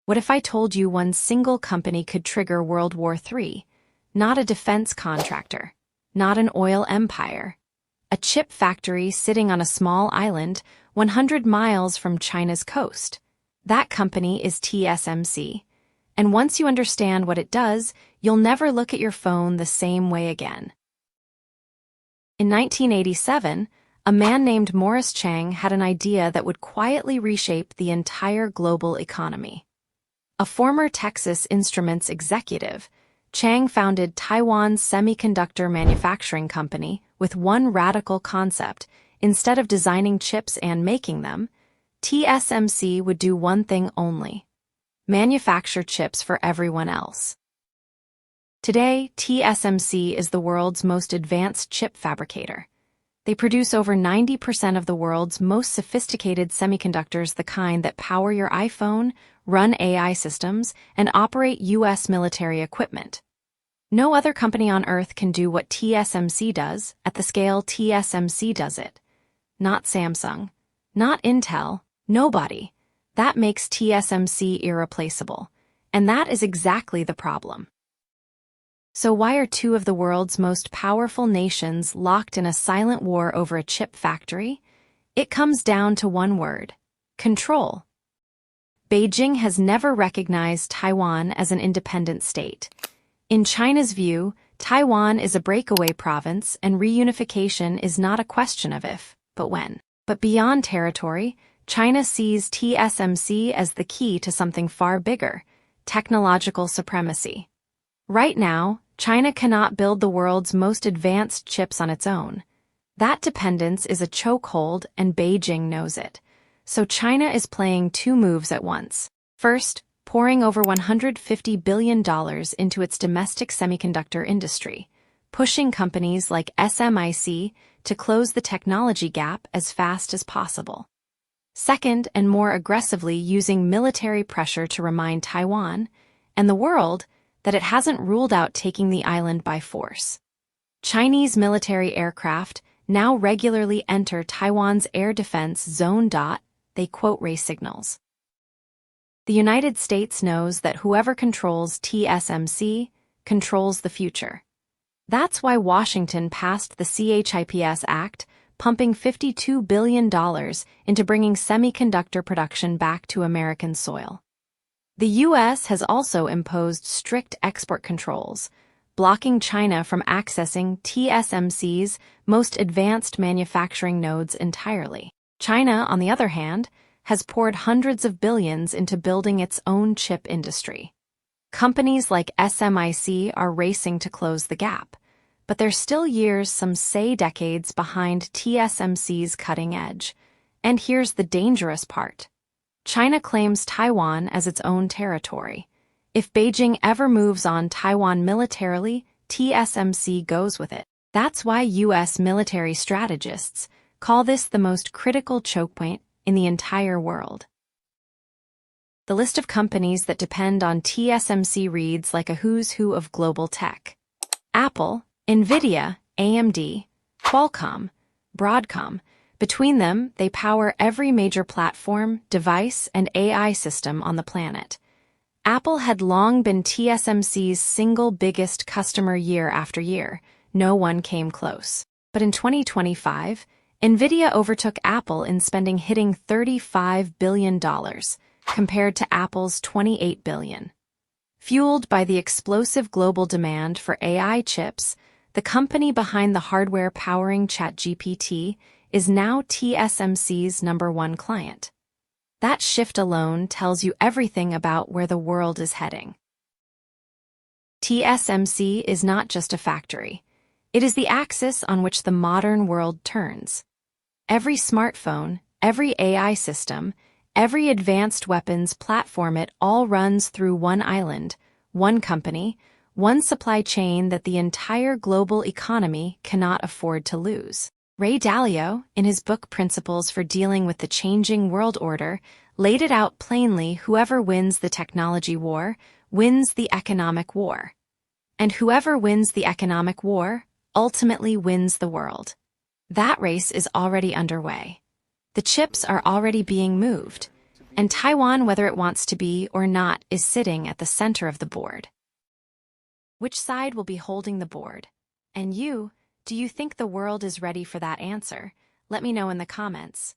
What if I told you one single company could trigger World War III? Not a defense contractor, not an oil empire. A chip factory sitting on a small island 100 miles from China's coast. That company is TSMC. And once you understand what it does, you'll never look at your phone the same way again. In 1987, a man named Morris Chang had an idea that would quietly reshape the entire global economy. A former Texas Instruments executive, Chang founded Taiwan's semiconductor manufacturing company with one radical concept. Instead of designing chips and making them, TSMC would do one thing only: manufacture chips for everyone else. Today, TSMC is the world's most advanced chip fabricator. They produce over 90% of the world's most sophisticated semiconductors, the kind that power your iPhone, run AI systems, and operate U.S. military equipment. No other company on Earth can do what TSMC does at the scale TSMC does it. Not Samsung, not Intel, nobody. That makes TSMC irreplaceable. And that is exactly the problem. So why are two of the world's most powerful nations locked in a silent war over a chip factory? It comes down to one word: control. Beijing has never recognized Taiwan as an independent state. In China's view, Taiwan is a breakaway province, and reunification is not a question of if, but when. But beyond territory, China sees TSMC as the key to something far bigger: technological supremacy. Right now, China cannot build the world's most advanced chips on its own. That dependence is a chokehold, and Beijing knows it. So China is playing two moves at once. First, pouring over $150 billion into its domestic semiconductor industry, pushing companies like SMIC to close the technology gap as fast as possible. Second, and more aggressively using military pressure to remind Taiwan and the world that it hasn't ruled out taking the island by force. Chinese military aircraft now regularly enter Taiwan's air defense zone. They quote ray signals. The United States knows that whoever controls TSMC controls the future. That's why Washington passed the CHIPS Act, pumping $52 billion into bringing semiconductor production back to American soil. The U.S. has also imposed strict export controls, blocking China from accessing TSMC's most advanced manufacturing nodes entirely. China, on the other hand, has poured hundreds of billions into building its own chip industry. Companies like SMIC are racing to close the gap, but they're still years, some say decades, behind TSMC's cutting edge. And here's the dangerous part: China claims Taiwan as its own territory. If Beijing ever moves on Taiwan militarily, TSMC goes with it. That's why U.S. military strategists call this the most critical chokepoint in the entire world. The list of companies that depend on TSMC reads like a who's who of global tech: Apple, NVIDIA, AMD, Qualcomm, Broadcom. Between them, they power every major platform, device, and AI system on the planet. Apple had long been TSMC's single biggest customer year after year. No one came close. But in 2025, NVIDIA overtook Apple in spending, hitting $35 billion, compared to Apple's $28 billion. Fueled by the explosive global demand for AI chips, the company behind the hardware powering ChatGPT is now TSMC's #1 client. That shift alone tells you everything about where the world is heading. TSMC is not just a factory. It is the axis on which the modern world turns. Every smartphone, every AI system, every advanced weapons platform, it all runs through one island, one company, one supply chain that the entire global economy cannot afford to lose. Ray Dalio, in his book Principles for Dealing with the Changing World Order, laid it out plainly: whoever wins the technology war wins the economic war. And whoever wins the economic war ultimately wins the world. That race is already underway. The chips are already being moved. And Taiwan, whether it wants to be or not, is sitting at the center of the board. Which side will be holding the board? And you, do you think the world is ready for that answer? Let me know in the comments.